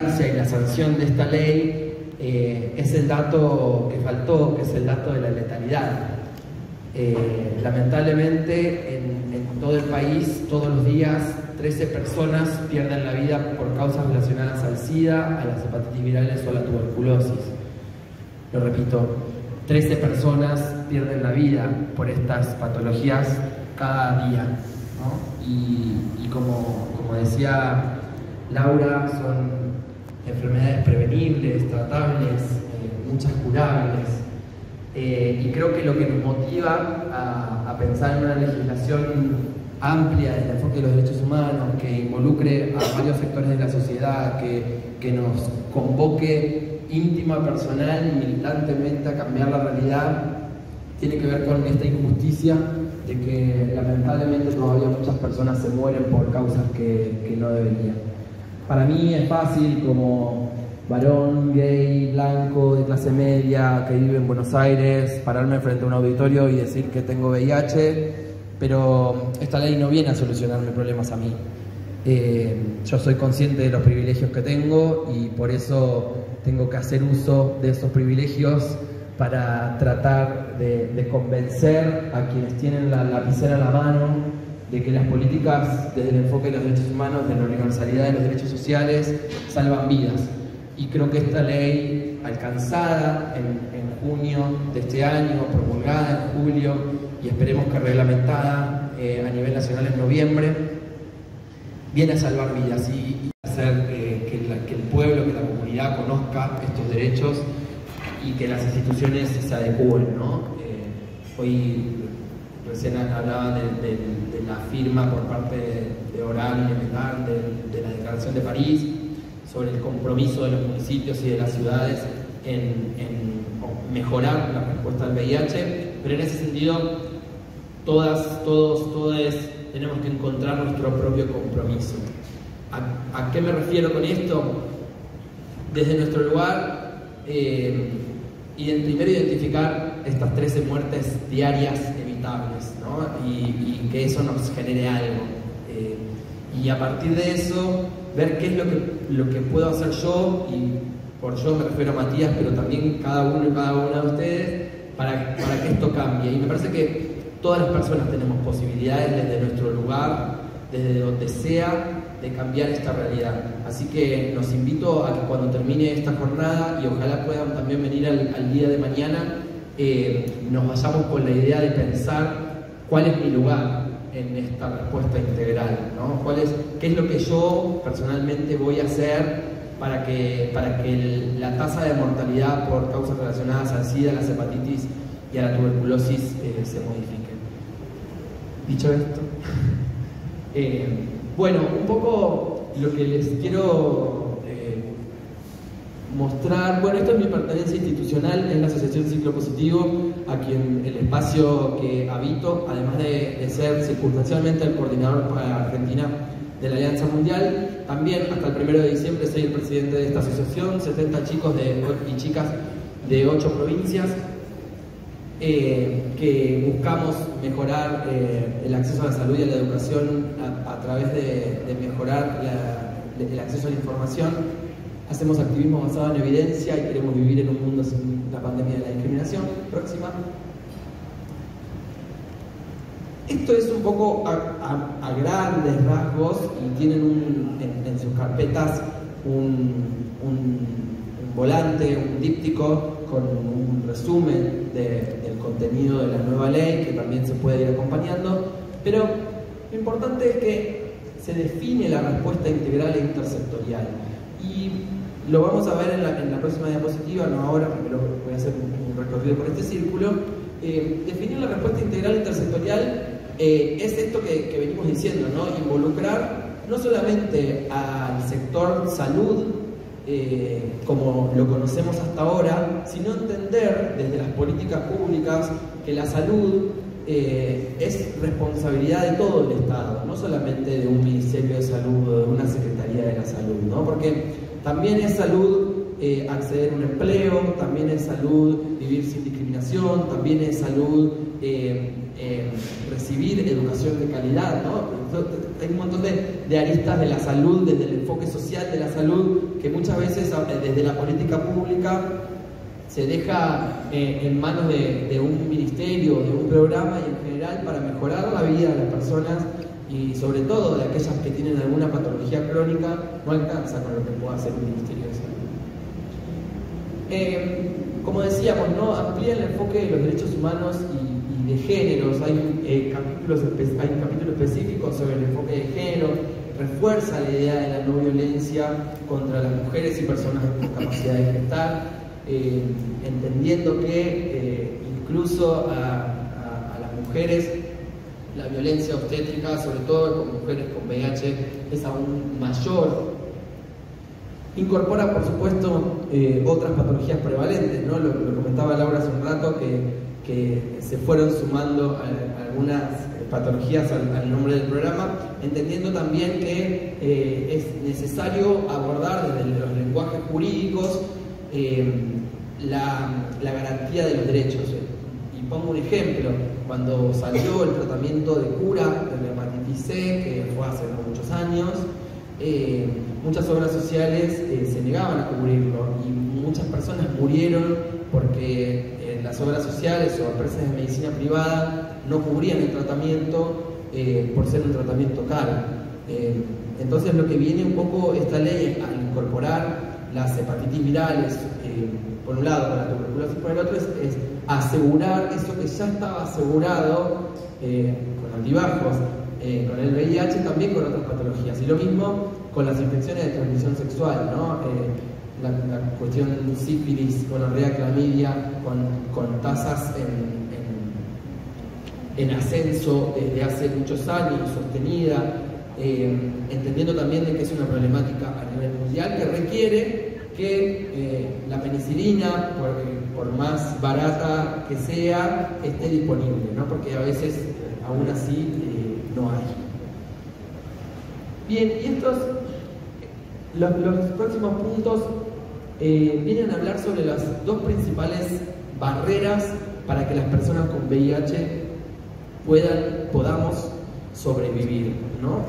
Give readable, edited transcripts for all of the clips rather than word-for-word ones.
y la sanción de esta ley es el dato que faltó, que es el dato de la letalidad. Lamentablemente en todo el país, todos los días, 13 personas pierden la vida por causas relacionadas al SIDA, a las hepatitis virales o a la tuberculosis. Lo repito, 13 personas pierden la vida por estas patologías cada día, ¿no? Y como decía Laura, son enfermedades prevenibles, tratables, muchas curables. Y creo que lo que nos motiva a pensar en una legislación amplia del enfoque de los derechos humanos, que involucre a varios sectores de la sociedad, que nos convoque íntima, personal y militantemente a cambiar la realidad, tiene que ver con esta injusticia de que lamentablemente todavía muchas personas se mueren por causas que no deberían. Para mí es fácil, como varón, gay, blanco, de clase media, que vive en Buenos Aires, pararme frente a un auditorio y decir que tengo VIH, pero esta ley no viene a solucionarme problemas a mí. Yo soy consciente de los privilegios que tengo y por eso tengo que hacer uso de esos privilegios para tratar de convencer a quienes tienen la lapicera en la mano de que las políticas desde el enfoque de los derechos humanos, de la universalidad de los derechos sociales, salvan vidas. Y creo que esta ley, alcanzada en junio de este año, promulgada en julio y esperemos que reglamentada a nivel nacional en noviembre, viene a salvar vidas y hacer que el pueblo, que la comunidad conozca estos derechos y que las instituciones se adecúen, ¿no? Hoy recién hablaba de la firma por parte de Oral y Metal de la Declaración de París sobre el compromiso de los municipios y de las ciudades en mejorar la respuesta al VIH, pero en ese sentido todos tenemos que encontrar nuestro propio compromiso. ¿A qué me refiero con esto? Desde nuestro lugar, primero identificar estas 13 muertes diarias evitables, ¿no? Y que eso nos genere algo. Y a partir de eso, ver qué es lo que puedo hacer yo, y por yo me refiero a Matías, pero también cada uno y cada una de ustedes, para que esto cambie. Y me parece que todas las personas tenemos posibilidades desde nuestro lugar, desde donde sea, de cambiar esta realidad. Así que los invito a que cuando termine esta jornada, y ojalá puedan también venir al día de mañana, nos vayamos con la idea de pensar cuál es mi lugar en esta respuesta integral, ¿no? ¿Qué es lo que yo personalmente voy a hacer para que la tasa de mortalidad por causas relacionadas al SIDA, a las hepatitis y a la tuberculosis se modifique? Dicho esto, bueno, un poco lo que les quiero mostrar, bueno, esto es mi pertenencia institucional, es la Asociación Ciclo Positivo, a quien el espacio que habito, además de ser circunstancialmente el coordinador para Argentina de la Alianza Mundial, también hasta el 1 de diciembre soy el presidente de esta asociación, 70 chicos y chicas de 8 provincias, que buscamos mejorar el acceso a la salud y a la educación a través de mejorar el acceso a la información. Hacemos activismo basado en evidencia y queremos vivir en un mundo sin la pandemia de la discriminación. Próxima. Esto es un poco a grandes rasgos y tienen en sus carpetas un volante, un díptico con un resumen del contenido de la nueva ley que también se puede ir acompañando, pero lo importante es que se define la respuesta integral e intersectorial y lo vamos a ver en la próxima diapositiva, no ahora, primero voy a hacer un recorrido por este círculo. Definir la respuesta integral e intersectorial es esto que venimos diciendo, ¿no? Involucrar no solamente al sector salud como lo conocemos hasta ahora, sino entender desde las políticas públicas que la salud es responsabilidad de todo el Estado, no solamente de un Ministerio de Salud o de una Secretaría de la Salud, ¿no? Porque también es salud acceder a un empleo, también es salud vivir sin discriminación, también es salud recibir educación de calidad, ¿no? Hay un montón de aristas de la salud, desde el enfoque social de la salud, que muchas veces desde la política pública se deja en manos de un ministerio, de un programa y en general para mejorar la vida de las personas y sobre todo de aquellas que tienen alguna patología crónica, no alcanza con lo que pueda hacer un ministerio de salud. Como decíamos, ¿no? Amplía el enfoque de los derechos humanos y de géneros. Hay capítulos específicos sobre el enfoque de género, refuerza la idea de la no violencia contra las mujeres y personas con capacidad de gestar, entendiendo que incluso a las mujeres la violencia obstétrica, sobre todo con mujeres con VIH, es aún mayor. Incorpora, por supuesto, otras patologías prevalentes, ¿no? Lo comentaba Laura hace un rato, que se fueron sumando algunas patologías al nombre del programa, entendiendo también que es necesario abordar desde los lenguajes jurídicos la garantía de los derechos. Y pongo un ejemplo: cuando salió el tratamiento de cura de la hepatitis C, que fue hace muchos años, muchas obras sociales se negaban a cubrirlo y muchas personas murieron porque las obras sociales o empresas de medicina privada no cubrían el tratamiento por ser un tratamiento caro. Entonces lo que viene un poco esta ley al incorporar las hepatitis virales, por un lado, con la tuberculosis por el otro, es asegurar eso que ya estaba asegurado con altibajos, con el VIH, también con otras patologías. Y lo mismo con las infecciones de transmisión sexual, ¿no? La cuestión sífilis, gonorrea, clamidia, con tasas en ascenso desde hace muchos años, sostenida, entendiendo también de que es una problemática a nivel mundial que requiere que la penicilina, por más barata que sea, esté disponible, ¿no? Porque a veces aún así no hay. Bien, y los próximos puntos vienen a hablar sobre las dos principales barreras para que las personas con VIH podamos sobrevivir, ¿no?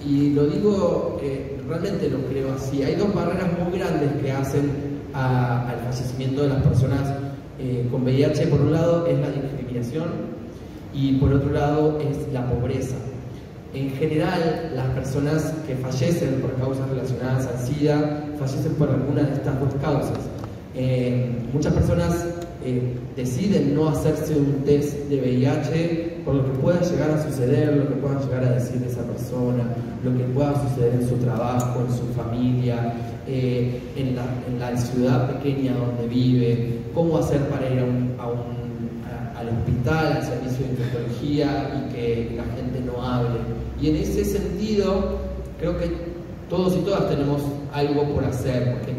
Y lo digo, realmente lo creo así. Hay dos barreras muy grandes que hacen al fallecimiento de las personas con VIH. Por un lado es la discriminación y por otro lado es la pobreza. En general, las personas que fallecen por causas relacionadas al SIDA fallecen por alguna de estas dos causas. Muchas personas deciden no hacerse un test de VIH por lo que pueda llegar a suceder, lo que pueda llegar a decir de esa persona, lo que pueda suceder en su trabajo, en su familia, en la ciudad pequeña donde vive, cómo hacer para ir al hospital, al servicio de infectología y que la gente no hable. Y en ese sentido, creo que todos y todas tenemos algo por hacer, porque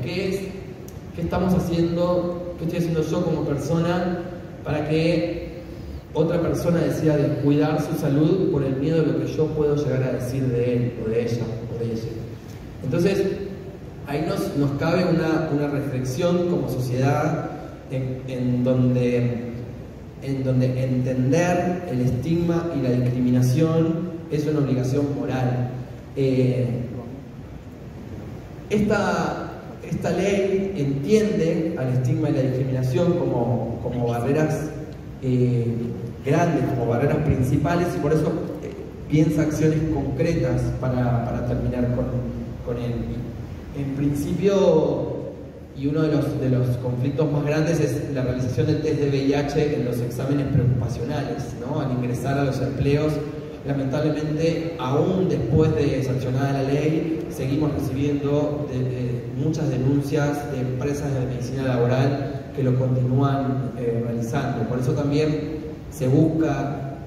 ¿qué estamos haciendo? ¿Qué estoy haciendo yo como persona para que otra persona decida descuidar su salud por el miedo de lo que yo puedo llegar a decir de él o de ella o de ella? Entonces, ahí nos cabe una reflexión como sociedad en donde entender el estigma y la discriminación es una obligación moral. Esta ley entiende al estigma y la discriminación como barreras grandes, como barreras principales, y por eso piensa acciones concretas para terminar con él. En principio, y uno de los conflictos más grandes es la realización del test de VIH en los exámenes preocupacionales, ¿no? Al ingresar a los empleos, lamentablemente, aún después de sancionada la ley, seguimos recibiendo muchas denuncias de empresas de medicina laboral que lo continúan realizando. Por eso también se busca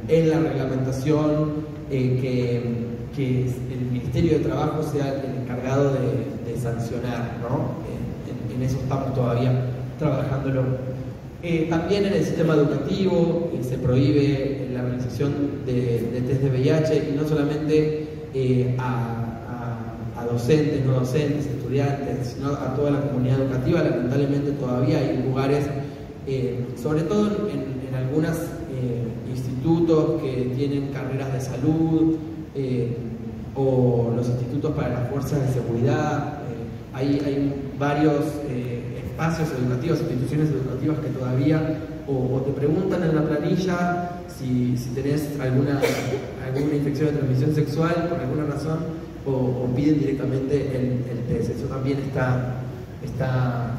en la reglamentación que el Ministerio de Trabajo sea el encargado de sancionar, ¿no? En eso estamos todavía trabajándolo. También en el sistema educativo se prohíbe la realización de test de VIH, y no solamente a docentes, no docentes, estudiantes, sino a toda la comunidad educativa. Lamentablemente todavía hay lugares, sobre todo en algunos institutos que tienen carreras de salud, o los institutos para las fuerzas de seguridad. Hay varios espacios educativos, instituciones educativas que todavía o te preguntan en la planilla si tenés alguna infección de transmisión sexual por alguna razón, o piden directamente el test. Eso también está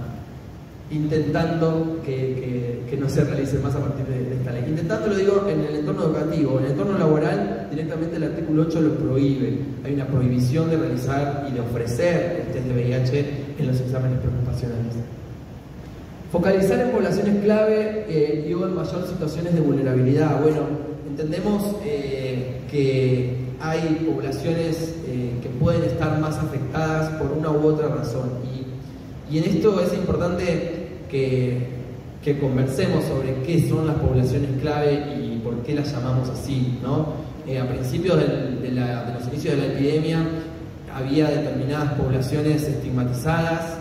intentando que no se realice más a partir de esta ley. Intentando, lo digo, en el entorno educativo. En el entorno laboral, directamente el artículo 8 lo prohíbe. Hay una prohibición de realizar y de ofrecer el test de VIH en los exámenes preocupacionales. Focalizar en poblaciones clave y o en mayor situaciones de vulnerabilidad. Bueno, entendemos que hay poblaciones que pueden estar más afectadas por una u otra razón. Y en esto es importante que conversemos sobre qué son las poblaciones clave y por qué las llamamos así, ¿no? A principios de los inicios de la epidemia había determinadas poblaciones estigmatizadas,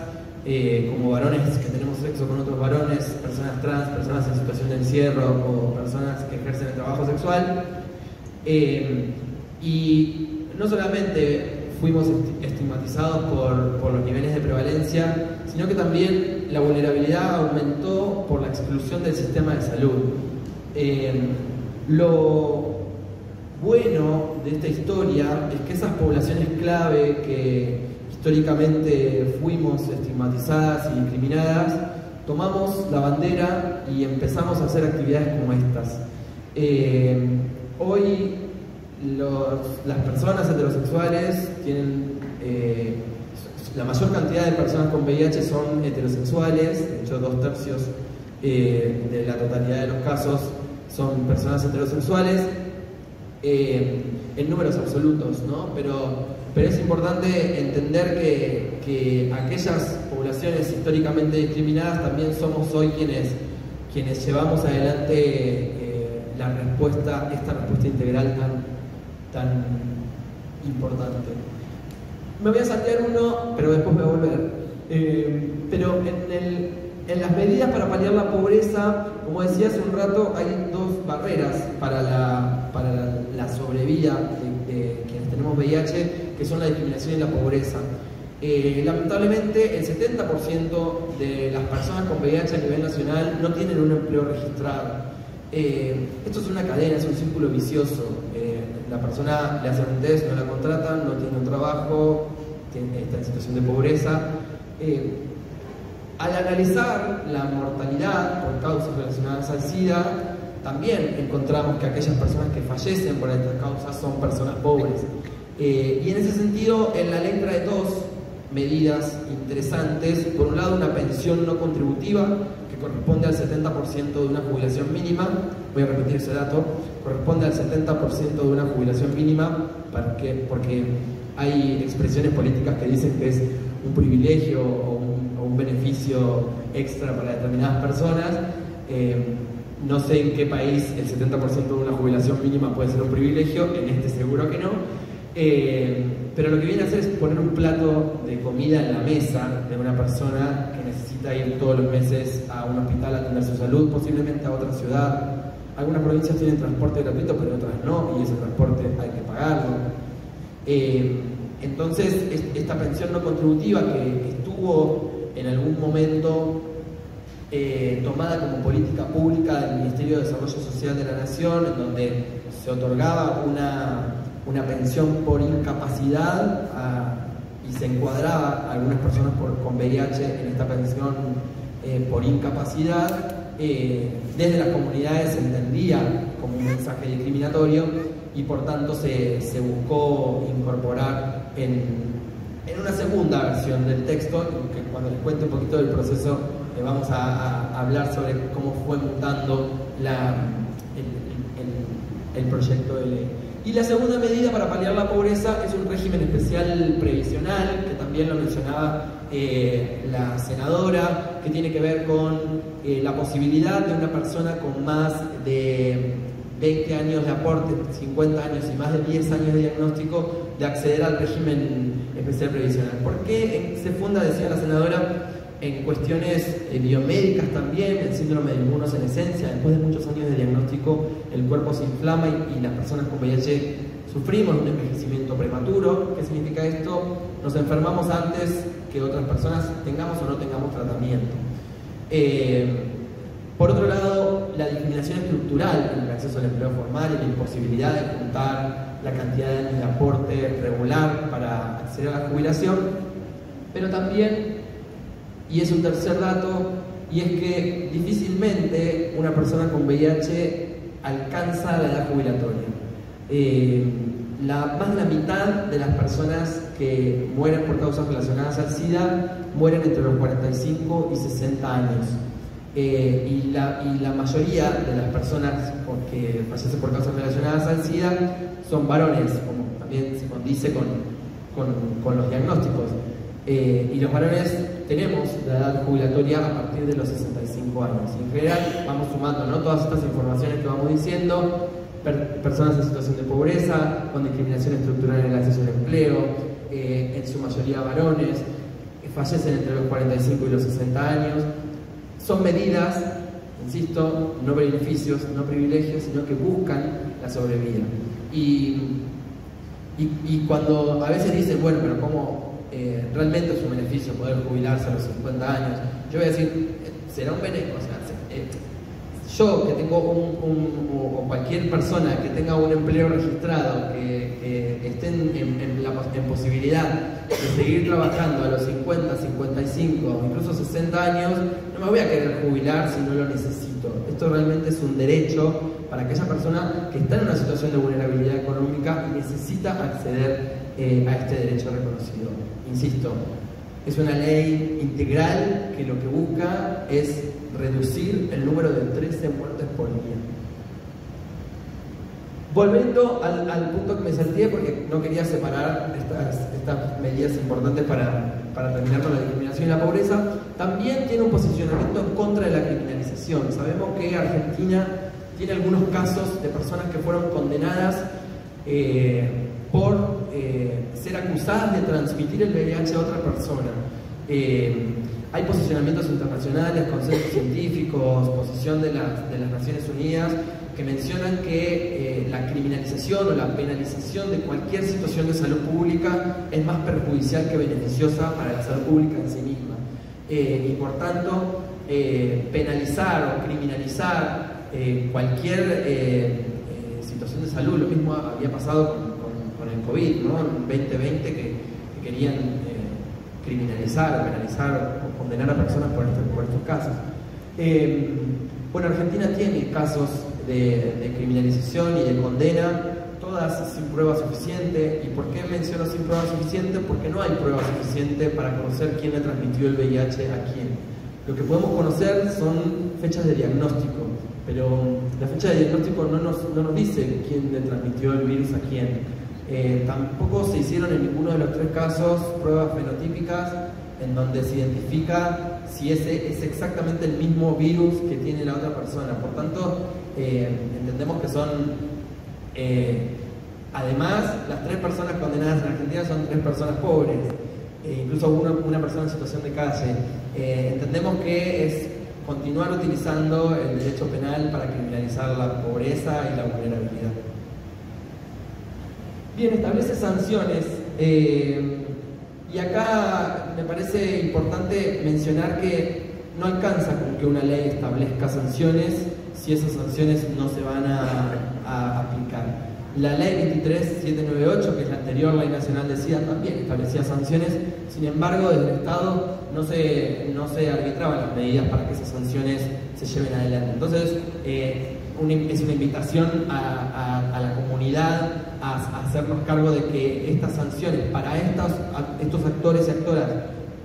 como varones que tenemos sexo con otros varones, personas trans, personas en situación de encierro o personas que ejercen el trabajo sexual. Y no solamente fuimos estigmatizados por los niveles de prevalencia, sino que también la vulnerabilidad aumentó por la exclusión del sistema de salud. Lo bueno de esta historia es que esas poblaciones clave que históricamente fuimos estigmatizadas y discriminadas, tomamos la bandera y empezamos a hacer actividades como estas. Hoy las personas heterosexuales tienen, la mayor cantidad de personas con VIH son heterosexuales. De hecho 2/3 de la totalidad de los casos son personas heterosexuales, en números absolutos, ¿no? Pero es importante entender que aquellas poblaciones históricamente discriminadas también somos hoy quienes llevamos adelante esta respuesta integral tan importante. Me voy a saltear uno, pero después voy a volver. Pero en las medidas para paliar la pobreza, como decía hace un rato, hay dos barreras para la sobrevida de quienes tenemos VIH, que son la discriminación y la pobreza. Lamentablemente, el 70% de las personas con VIH a nivel nacional no tienen un empleo registrado. Esto es una cadena, es un círculo vicioso. La persona le hacen un test, no la contratan, no tiene un trabajo, está en situación de pobreza. Al analizar la mortalidad por causas relacionadas al SIDA, también encontramos que aquellas personas que fallecen por estas causas son personas pobres. Y en ese sentido, en la ley trae dos medidas interesantes. Por un lado, una pensión no contributiva, que corresponde al 70% de una jubilación mínima. Voy a repetir ese dato. Corresponde al 70% de una jubilación mínima, porque hay expresiones políticas que dicen que es un privilegio o un beneficio extra para determinadas personas. No sé en qué país el 70% de una jubilación mínima puede ser un privilegio, en este seguro que no. Pero lo que viene a hacer es poner un plato de comida en la mesa de una persona que necesita ir todos los meses a un hospital a atender su salud, posiblemente a otra ciudad. Algunas provincias tienen transporte gratuito, pero otras no, y ese transporte hay que pagarlo. Entonces, esta pensión no contributiva que estuvo en algún momento tomada como política pública del Ministerio de Desarrollo Social de la Nación, en donde se otorgaba una pensión por incapacidad y se encuadraba a algunas personas con VIH en esta pensión por incapacidad. Desde las comunidades se entendía como un mensaje discriminatorio y por tanto se buscó incorporar en una segunda versión del texto, que cuando les cuente un poquito del proceso vamos a hablar sobre cómo fue mutando el proyecto de ley. Y la segunda medida para paliar la pobreza es un régimen especial previsional, que también lo mencionaba la senadora, que tiene que ver con la posibilidad de una persona con más de 20 años de aporte, 50 años y más de 10 años de diagnóstico, de acceder al régimen especial previsional. ¿Por qué se funda, decía la senadora, en cuestiones biomédicas también, el síndrome de inmunosenescencia? Después de muchos años de diagnóstico, el cuerpo se inflama y las personas con VIH sufrimos un envejecimiento prematuro. ¿Qué significa esto? Nos enfermamos antes que otras personas, tengamos o no tengamos tratamiento. Por otro lado, la discriminación estructural en el acceso al empleo formal y la imposibilidad de juntar la cantidad de años de aporte regular para acceder a la jubilación, pero también, y es un tercer dato, y es que difícilmente una persona con VIH alcanza la edad jubilatoria. Más de la mitad de las personas que mueren por causas relacionadas al SIDA mueren entre los 45 y 60 años. Y la mayoría de las personas que fallecen por causas relacionadas al SIDA son varones, como también se condice con los diagnósticos. Y los varones tenemos la edad jubilatoria a partir de los 65 años. Y en general vamos sumando, ¿no?, todas estas informaciones que vamos diciendo: personas en situación de pobreza, con discriminación estructural en el acceso al empleo, en su mayoría varones, fallecen entre los 45 y los 60 años. Son medidas, insisto, no beneficios, no privilegios, sino que buscan la sobrevida. Y cuando a veces dicen, bueno, pero ¿cómo realmente es un beneficio poder jubilarse a los 50 años? Yo voy a decir, será un beneficio. O sea, yo que tengo o cualquier persona que tenga un empleo registrado, que esté en posibilidad de seguir trabajando a los 50, 55 o incluso 60 años, no me voy a querer jubilar si no lo necesito. Esto realmente es un derecho para aquella persona que está en una situación de vulnerabilidad económica y necesita acceder a este derecho reconocido. Insisto, es una ley integral que lo que busca es reducir el número de 13 muertes por día. Volviendo al punto que me salté, porque no quería separar estas medidas importantes para terminar con la discriminación y la pobreza, también tiene un posicionamiento en contra de la criminalización. Sabemos que Argentina tiene algunos casos de personas que fueron condenadas por ser acusadas de transmitir el VIH a otra persona. Hay posicionamientos internacionales, consensos científicos, posición de las Naciones Unidas, que mencionan que la criminalización o la penalización de cualquier situación de salud pública es más perjudicial que beneficiosa para la salud pública en sí misma. Y por tanto, penalizar o criminalizar cualquier situación de salud, lo mismo había pasado con el COVID, ¿no?, en 2020, que querían criminalizar o penalizar o condenar a personas por estos casos. Bueno, Argentina tiene casos de criminalización y de condena, todas sin prueba suficiente. ¿Y por qué menciono sin prueba suficiente? Porque no hay prueba suficiente para conocer quién le transmitió el VIH a quién. Lo que podemos conocer son fechas de diagnóstico, pero la fecha de diagnóstico no nos dice quién le transmitió el virus a quién. Tampoco se hicieron en ninguno de los tres casos pruebas fenotípicas en donde se identifica si ese es exactamente el mismo virus que tiene la otra persona. Por tanto, entendemos que son, además, las tres personas condenadas en Argentina son tres personas pobres, incluso una persona en situación de calle. Entendemos que es continuar utilizando el derecho penal para criminalizar la pobreza y la vulnerabilidad. Bien, establece sanciones, y acá me parece importante mencionar que no alcanza con que una ley establezca sanciones si esas sanciones no se van a aplicar. La ley 23798, que es la anterior ley nacional de SIDA, también establecía sanciones. Sin embargo, desde el Estado no se arbitraban las medidas para que esas sanciones se lleven adelante. Entonces, es una invitación a la comunidad a hacernos cargo de que estas sanciones para estos actores y actoras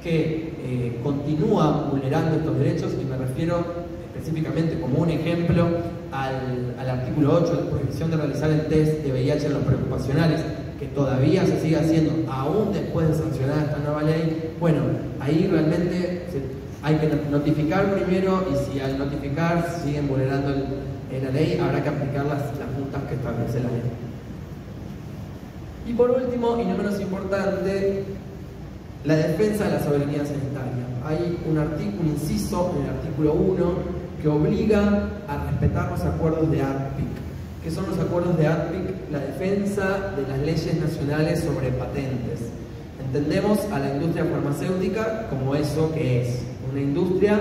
que continúan vulnerando estos derechos, y me refiero específicamente como un ejemplo al artículo 8, la prohibición de realizar el test de VIH en los preocupacionales, que todavía se sigue haciendo aún después de sancionar esta nueva ley. Bueno, ahí realmente hay que notificar primero, y si al notificar siguen vulnerando la ley, habrá que aplicar las multas que establece la ley. Y por último, y no menos importante, La defensa de la soberanía sanitaria. Hay un inciso en el artículo 1 que obliga a respetar los acuerdos de ADPIC. ¿Qué son los acuerdos de ADPIC? La defensa de las leyes nacionales sobre patentes. Entendemos a la industria farmacéutica como eso que es, una industria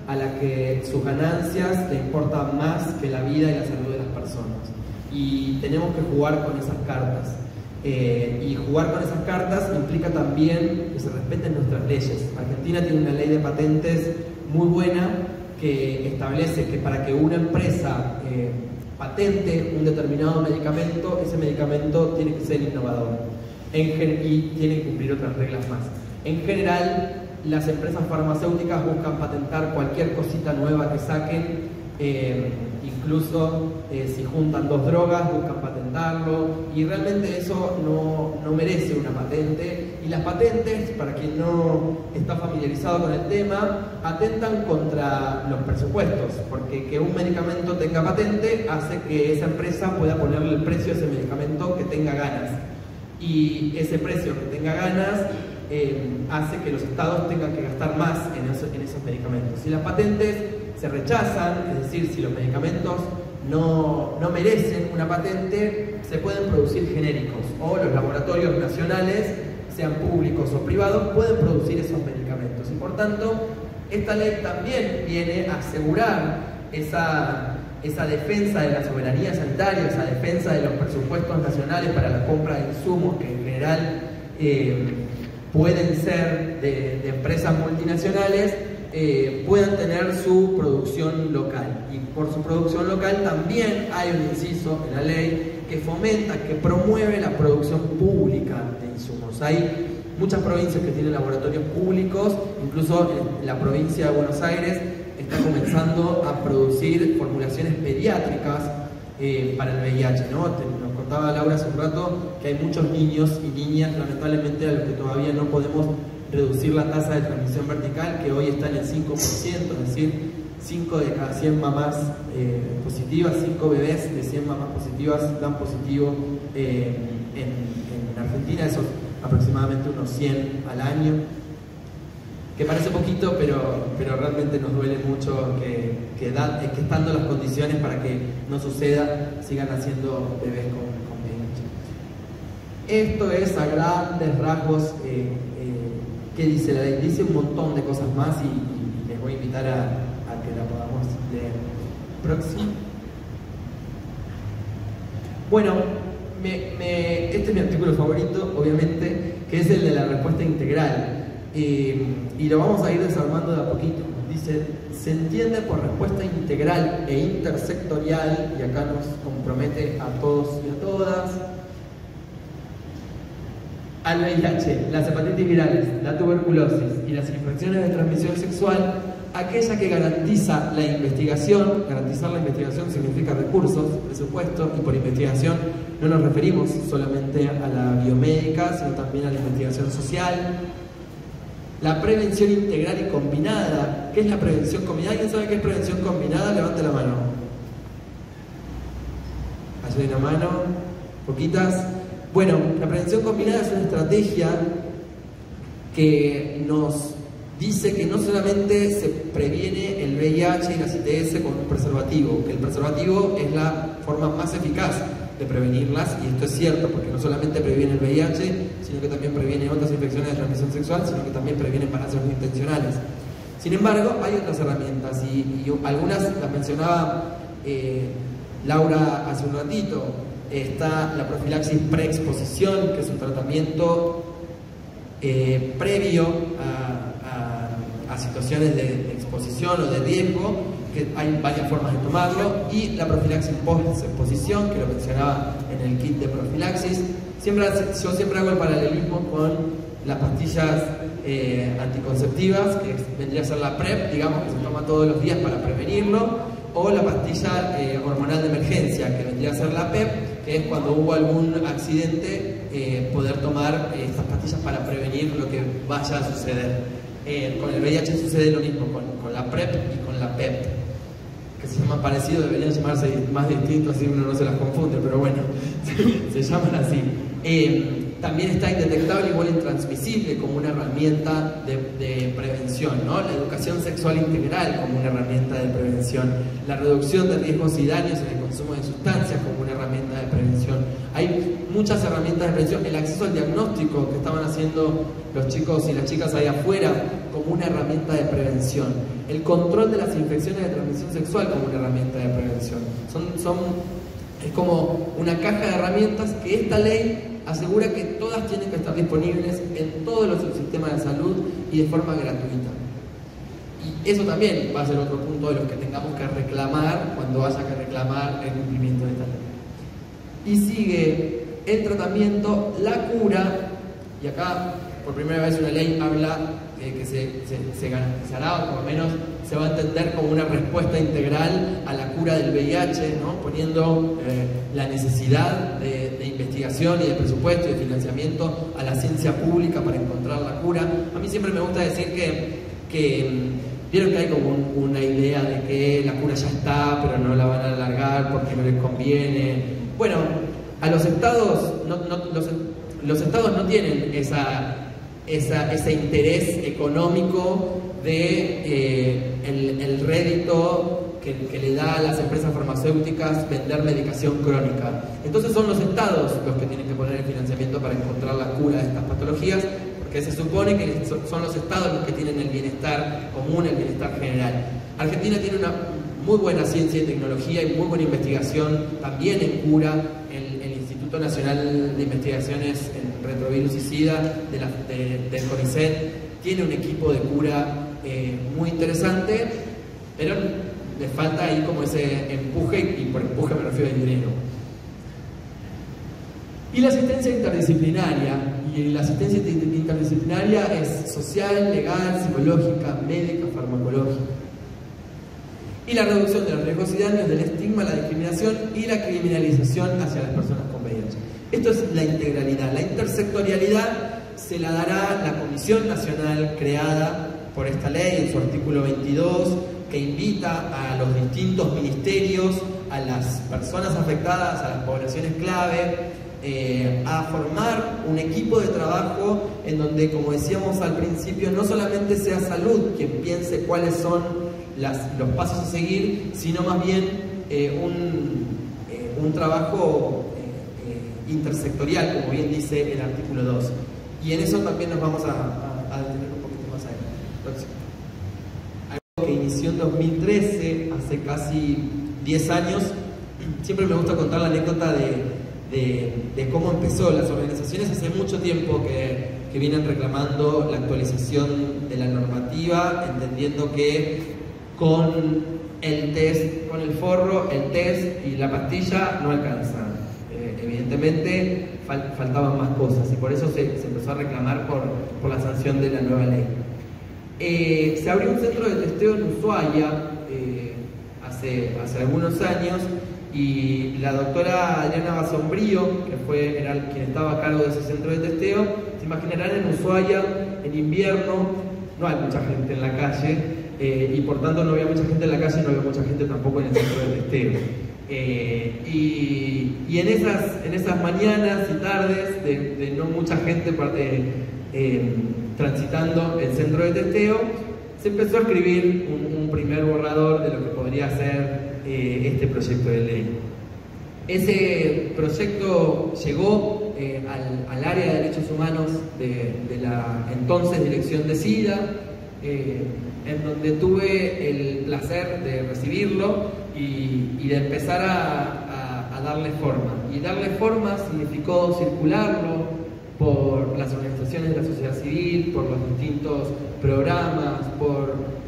a la que sus ganancias le importan más que la vida y la salud de las personas. Y tenemos que jugar con esas cartas. Y jugar con esas cartas implica también que se respeten nuestras leyes. Argentina tiene una ley de patentes muy buena que establece que para que una empresa patente un determinado medicamento, ese medicamento tiene que ser innovador y tiene que cumplir otras reglas más. En general, las empresas farmacéuticas buscan patentar cualquier cosita nueva que saquen, incluso si juntan dos drogas buscan patentarlo, y realmente eso no merece una patente. Y las patentes, para quien no está familiarizado con el tema, atentan contra los presupuestos, porque que un medicamento tenga patente hace que esa empresa pueda ponerle el precio a ese medicamento que tenga ganas, y ese precio que tenga ganas hace que los estados tengan que gastar más en esos medicamentos. Si las patentes se rechazan, es decir, si los medicamentos no merecen una patente, se pueden producir genéricos, o los laboratorios nacionales, sean públicos o privados, pueden producir esos medicamentos. Y por tanto, esta ley también viene a asegurar esa defensa de la soberanía sanitaria, esa defensa de los presupuestos nacionales para la compra de insumos que en general pueden ser de empresas multinacionales, puedan tener su producción local. Y por su producción local también hay un inciso en la ley que fomenta, que promueve la producción pública de insumos. Hay muchas provincias que tienen laboratorios públicos, incluso en la provincia de Buenos Aires está comenzando a producir formulaciones pediátricas para el VIH, ¿no? Nos contaba Laura hace un rato que hay muchos niños y niñas, lamentablemente, a los que todavía no podemos reducir la tasa de transmisión vertical, que hoy está en el 5%, es decir, 5 de cada 100 mamás positivas, 5 bebés de 100 mamás positivas dan positivo en Argentina, eso es aproximadamente unos 100 al año, que parece poquito, pero realmente nos duele mucho que estando las condiciones para que no suceda, sigan naciendo bebés con VIH. Esto es a grandes rasgos qué dice la ley. Dice un montón de cosas más y les voy a invitar a que la podamos leer. Próximo. Bueno, este es mi artículo favorito, obviamente, que es el de la respuesta integral. Y lo vamos a ir desarmando de a poquito. Dice, se entiende por respuesta integral e intersectorial, y acá nos compromete a todos y a todas, al VIH, las hepatitis virales, la tuberculosis y las infecciones de transmisión sexual, aquella que garantiza la investigación. Garantizar la investigación significa recursos, presupuesto, y por investigación no nos referimos solamente a la biomédica, sino también a la investigación social. La prevención integral y combinada. ¿Qué es la prevención combinada? ¿Alguien sabe qué es prevención combinada? Levante la mano. Allá hay una mano, poquitas. Bueno, la prevención combinada es una estrategia que nos dice que no solamente se previene el VIH y las ITS con un preservativo, que el preservativo es la forma más eficaz de prevenirlas, y esto es cierto, porque no solamente previene el VIH, sino que también previene otras infecciones de transmisión sexual, sino que también previene embarazos no intencionales. Sin embargo, hay otras herramientas, y algunas las mencionaba Laura hace un ratito. Está la profilaxis preexposición, que es un tratamiento previo a situaciones de exposición o de riesgo, que hay varias formas de tomarlo, y la profilaxis post-exposición, que lo mencionaba en el kit de profilaxis. Yo siempre hago el paralelismo con las pastillas anticonceptivas, que vendría a ser la PrEP, digamos, que se toma todos los días para prevenirlo, o la pastilla hormonal de emergencia, que vendría a ser la PEP, que es cuando hubo algún accidente, poder tomar estas pastillas para prevenir lo que vaya a suceder. Con el VIH sucede lo mismo, con la PrEP y con la PEP, que se llaman parecido, deberían llamarse más distintos, así uno no se las confunde, pero bueno, se llaman así. también está indetectable igual intransmisible como una herramienta de prevención, ¿no? La educación sexual integral como una herramienta de prevención, la reducción de riesgos y daños en el consumo de sustancias como una herramienta de prevención. Hay muchas herramientas de prevención, el acceso al diagnóstico que estaban haciendo los chicos y las chicas ahí afuera como una herramienta de prevención, el control de las infecciones de transmisión sexual como una herramienta de prevención. Es como una caja de herramientas que esta ley asegura que todas tienen que estar disponibles en todos los subsistemas de salud y de forma gratuita. Y eso también va a ser otro punto de los que tengamos que reclamar cuando haya que reclamar el cumplimiento de esta ley. Y sigue el tratamiento, la cura, y acá por primera vez una ley habla que se garantizará, o por lo menos se va a entender como una respuesta integral a la cura del VIH, ¿no? Poniendo la necesidad de investigación y de presupuesto y de financiamiento a la ciencia pública para encontrar la cura. A mí siempre me gusta decir que vieron que hay como una idea de que la cura ya está, pero no la van a alargar porque no les conviene. Bueno, a los estados los estados no tienen ese interés económico de el rédito que le da a las empresas farmacéuticas vender medicación crónica. Entonces son los estados los que tienen que poner el financiamiento para encontrar la cura de estas patologías, porque se supone que son los estados los que tienen el bienestar común, el bienestar general. Argentina tiene una muy buena ciencia y tecnología y muy buena investigación también en cura. El Instituto Nacional de Investigaciones en Retrovirus y SIDA del CONICET tiene un equipo de cura muy interesante, pero le falta ahí como ese empuje, y por empuje me refiero a dinero. Y la asistencia interdisciplinaria, y la asistencia interdisciplinaria es social, legal, psicológica, médica, farmacológica. Y la reducción de los riesgos y daños, del estigma, la discriminación y la criminalización hacia las personas con VIH. Esto es la integralidad. La intersectorialidad se la dará la Comisión Nacional creada por esta ley en su artículo 22, que invita a los distintos ministerios, a las personas afectadas, a las poblaciones clave, a formar un equipo de trabajo en donde, como decíamos al principio, no solamente sea salud quien piense cuáles son los pasos a seguir, sino más bien un trabajo intersectorial, como bien dice el artículo 2. Y en eso también nos vamos a detener un poquito más adelante. Algo que inició en 2013, hace casi 10 años. Siempre me gusta contar la anécdota de cómo empezó. Las organizaciones hace mucho tiempo que vienen reclamando la actualización de la normativa, entendiendo que con el test, con el forro, el test y la pastilla no alcanzan. Evidentemente faltaban más cosas, y por eso se empezó a reclamar por la sanción de la nueva ley. Se abrió un centro de testeo en Ushuaia hace algunos años, y la doctora Adriana Basombrío, que era quien estaba a cargo de ese centro de testeo, se imaginarán en Ushuaia, en invierno, no hay mucha gente en la calle, y por tanto no había mucha gente en la calle, no había mucha gente tampoco en el centro de testeo. Y en esas mañanas y tardes de no mucha gente transitando el centro de testeo, se empezó a escribir un primer borrador de lo que podría ser este proyecto de ley. Ese proyecto llegó al área de derechos humanos de la entonces dirección de SIDA, en donde tuve el placer de recibirlo y de empezar a darle forma. Y darle forma significó circularlo por las organizaciones de la sociedad civil, por los distintos programas,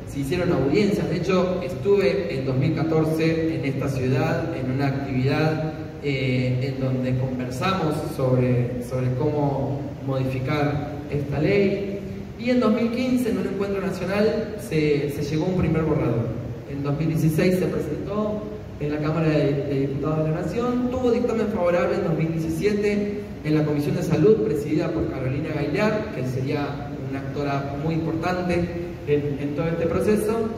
se hicieron audiencias. De hecho, estuve en 2014 en esta ciudad en una actividad en donde conversamos sobre cómo modificar esta ley. Y en 2015, en un encuentro nacional, se llegó a un primer borrador. En 2016 se presentó en la Cámara de Diputados de la Nación, tuvo dictamen favorable en 2017 en la Comisión de Salud, presidida por Carolina Gaillard, que sería una actora muy importante en todo este proceso,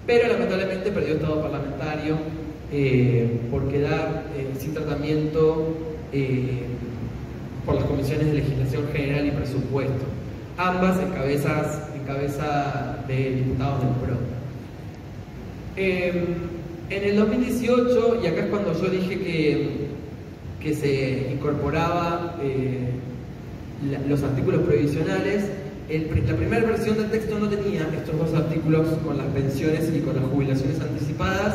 pero lamentablemente perdió estado parlamentario por quedar sin tratamiento por las comisiones de legislación general y presupuesto, ambas en cabeza de diputados del PRO. En el 2018, y acá es cuando yo dije que se incorporaba los artículos provisionales, la primera versión del texto no tenía estos dos artículos con las pensiones y con las jubilaciones anticipadas,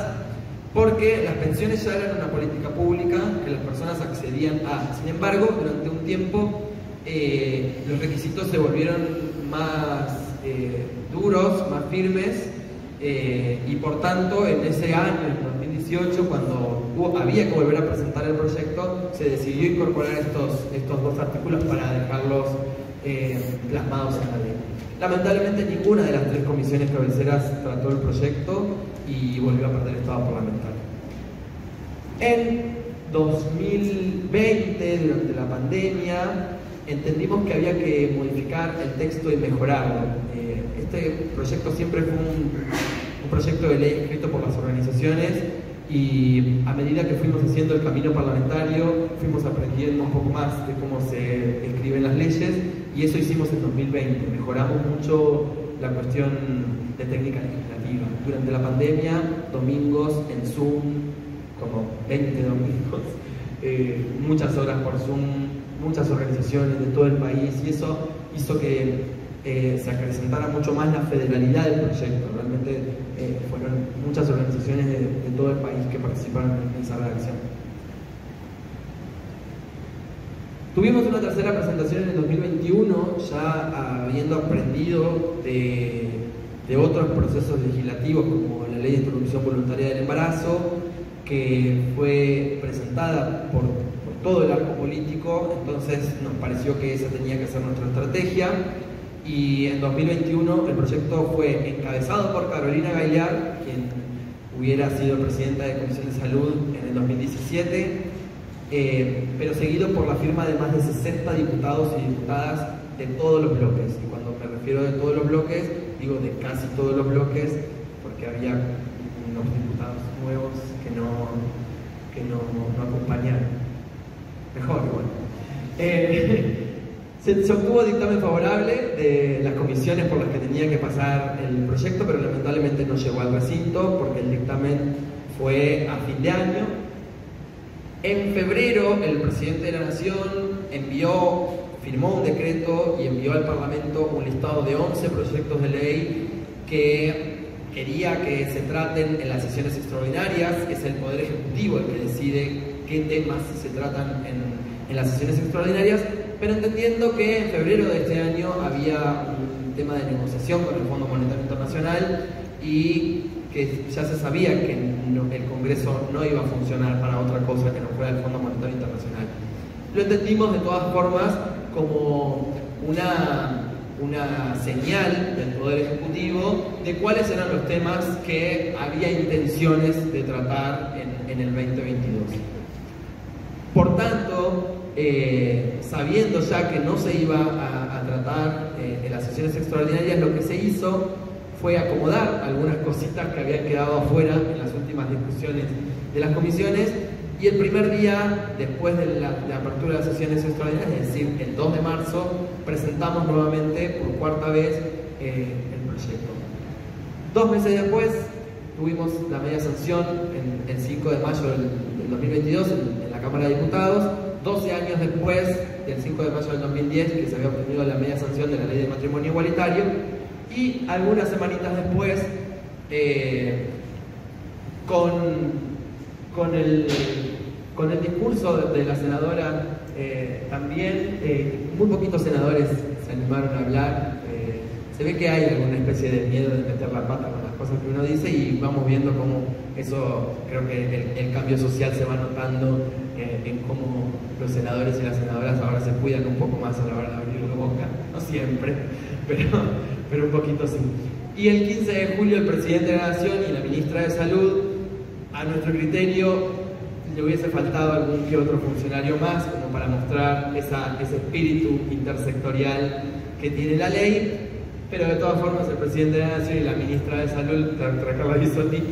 porque las pensiones ya eran una política pública que las personas accedían a. Sin embargo, durante un tiempo los requisitos se volvieron más duros, más firmes, y por tanto en ese año, en 2018, cuando había que volver a presentar el proyecto, se decidió incorporar estos dos artículos para dejarlos plasmados en la ley. Lamentablemente ninguna de las tres comisiones cabeceras trató el proyecto y volvió a perder estado parlamentario. En 2020, durante la pandemia, entendimos que había que modificar el texto y mejorarlo. Este proyecto siempre fue un proyecto de ley escrito por las organizaciones, y a medida que fuimos haciendo el camino parlamentario, fuimos aprendiendo un poco más de cómo se escriben las leyes, y eso hicimos en 2020. Mejoramos mucho la cuestión de técnica legislativa. Durante la pandemia, domingos en Zoom, como 20 domingos, muchas horas por Zoom, muchas organizaciones de todo el país, y eso hizo que se acrecentara mucho más la federalidad del proyecto. Realmente fueron muchas organizaciones de todo el país que participaron en esa redacción. Tuvimos una tercera presentación en el 2021, ya habiendo aprendido de otros procesos legislativos, como la Ley de Interrupción Voluntaria del Embarazo, que fue presentada por todo el arco político. Entonces nos pareció que esa tenía que ser nuestra estrategia, y en 2021 el proyecto fue encabezado por Carolina Gaillard, quien hubiera sido presidenta de Comisión de Salud en el 2017, pero seguido por la firma de más de 60 diputados y diputadas de todos los bloques. Y cuando me refiero de todos los bloques, digo de casi todos los bloques, porque había unos diputados nuevos que no acompañaron. Mejor, igual. Se obtuvo dictamen favorable de las comisiones por las que tenía que pasar el proyecto, pero lamentablemente no llegó al recinto porque el dictamen fue a fin de año. En febrero, el presidente de la Nación firmó un decreto y envió al Parlamento un listado de 11 proyectos de ley que quería que se traten en las sesiones extraordinarias. Es el Poder Ejecutivo el que decide qué temas se tratan en las sesiones extraordinarias, pero entendiendo que en febrero de este año había un tema de negociación con el Fondo Monetario Internacional y que ya se sabía que el Congreso no iba a funcionar para otra cosa que no fuera el Fondo Monetario Internacional. Lo entendimos de todas formas como una señal del Poder Ejecutivo de cuáles eran los temas que había intenciones de tratar en el 2022. Por tanto, sabiendo ya que no se iba a tratar en las sesiones extraordinarias, lo que se hizo fue acomodar algunas cositas que habían quedado afuera en las últimas discusiones de las comisiones, y el primer día después de la apertura de las sesiones extraordinarias, es decir, el 2 de marzo, presentamos nuevamente por cuarta vez el proyecto. 2 meses después tuvimos la media sanción el 5 de mayo del 2022 en la Cámara de Diputados. 12 años después del 5 de mayo del 2010, que se había obtenido la media sanción de la Ley de Matrimonio Igualitario, y algunas semanitas después, con el discurso de la senadora, también muy poquitos senadores se animaron a hablar. Se ve que hay alguna especie de miedo de meter la pata con las cosas que uno dice, y vamos viendo cómo eso, creo que el cambio social se va notando en cómo los senadores y las senadoras ahora se cuidan un poco más a la hora de abrir la boca. No siempre, pero un poquito sí. Y el 15 de julio el presidente de la Nación y la ministra de Salud, a nuestro criterio, le hubiese faltado algún que otro funcionario más como para mostrar ese espíritu intersectorial que tiene la ley, pero de todas formas el presidente de la Nación y la ministra de Salud, Carla Bisotti,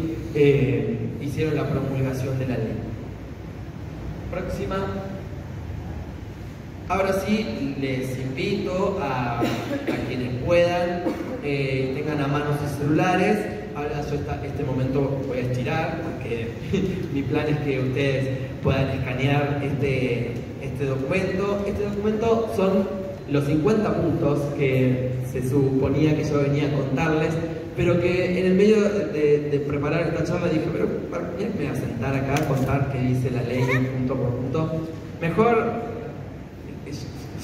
hicieron la promulgación de la ley. Próxima. Ahora sí, les invito a quienes puedan, tengan a mano sus celulares. Ahora yo este momento voy a estirar, porque mi plan es que ustedes puedan escanear este documento. Este documento son los 50 puntos que se suponía que yo venía a contarles, pero que en el medio de preparar esta charla dije, pero ¿para qué me voy a sentar acá a contar qué dice la ley punto por punto? Mejor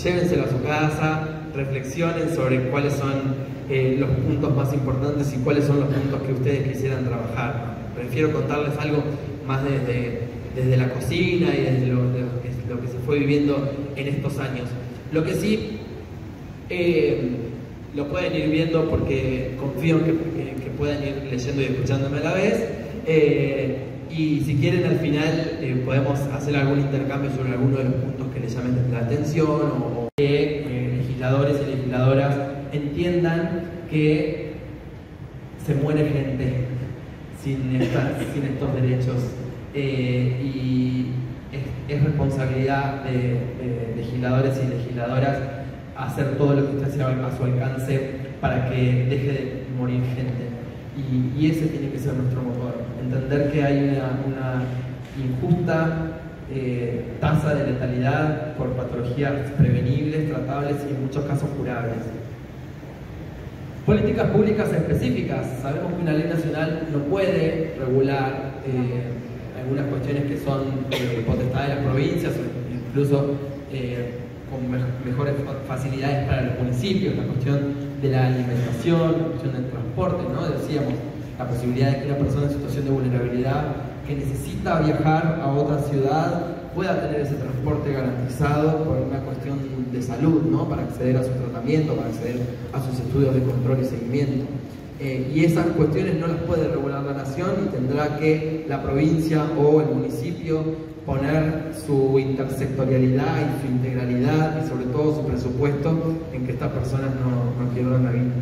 llévenselo a su casa, reflexionen sobre cuáles son los puntos más importantes y cuáles son los puntos que ustedes quisieran trabajar. Prefiero contarles algo más desde la cocina y desde lo que se fue viviendo en estos años. Lo que sí, lo pueden ir viendo porque confío en que puedan ir leyendo y escuchándome a la vez. Y si quieren al final podemos hacer algún intercambio sobre alguno de los puntos que les llamen la atención o que legisladores y legisladoras entiendan que se muere gente sin estos derechos y es responsabilidad de legisladores y legisladoras hacer todo lo que esté a su alcance para que deje de morir gente. Y ese tiene que ser nuestro motor, entender que hay una injusta tasa de letalidad por patologías prevenibles, tratables y en muchos casos curables. Políticas públicas específicas. Sabemos que una ley nacional no puede regular algunas cuestiones que son potestad de las provincias, incluso con mejores facilidades para los municipios, la cuestión de la alimentación, la cuestión del transporte, ¿no? Decíamos, la posibilidad de que una persona en situación de vulnerabilidad que necesita viajar a otra ciudad pueda tener ese transporte garantizado por una cuestión de salud, ¿no? Para acceder a su tratamiento, para acceder a sus estudios de control y seguimiento. Y esas cuestiones no las puede regular la nación y tendrá que la provincia o el municipio poner su intersectorialidad y su integralidad y sobre todo su presupuesto en que estas personas no pierdan la vida.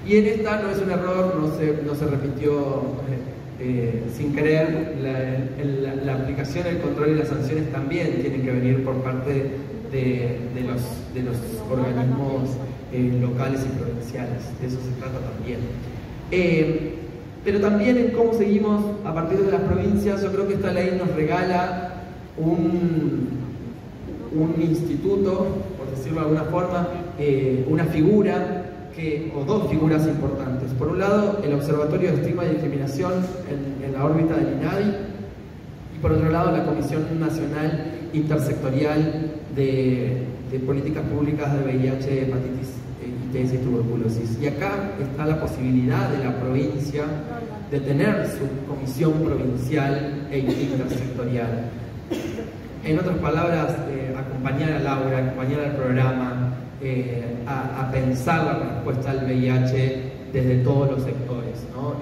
Y en esta no es un error, no se repitió sin querer, la aplicación, el control y las sanciones también tienen que venir por parte de los organismos locales y provinciales, de eso se trata también. Pero también en cómo seguimos a partir de las provincias. Yo creo que esta ley nos regala un instituto, por decirlo de alguna forma, una figura o dos figuras importantes. Por un lado, el Observatorio de Estigma y Discriminación en la órbita del INADI, y por otro lado, la Comisión Nacional Intersectorial de Políticas Públicas de VIH, hepatitis, ITS y tuberculosis. Y acá está la posibilidad de la provincia de tener su comisión provincial e intersectorial. En otras palabras, acompañar a Laura, acompañar al programa, a pensar la respuesta al VIH desde todos los sectores, ¿no?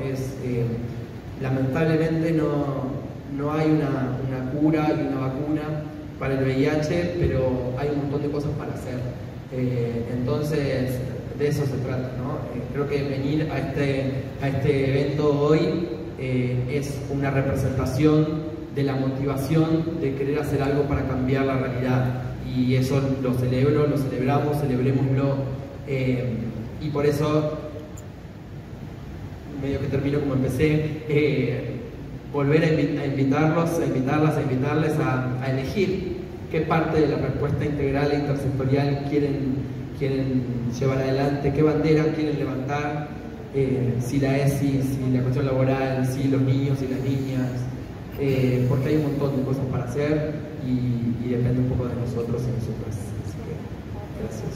Lamentablemente no hay una cura y una vacuna para el VIH, pero hay un montón de cosas para hacer. Entonces, de eso se trata, ¿no? Creo que venir a este evento hoy es una representación de la motivación de querer hacer algo para cambiar la realidad. Y eso lo celebro, lo celebramos, celebrémoslo. Y por eso, medio que termino como empecé, volver a invitarlos, a invitarles a elegir qué parte de la respuesta integral e intersectorial quieren llevar adelante, qué bandera quieren levantar, si la ESI, si la cuestión laboral, si los niños y las niñas, porque hay un montón de cosas para hacer y depende un poco de nosotros y nosotras. Así que, gracias.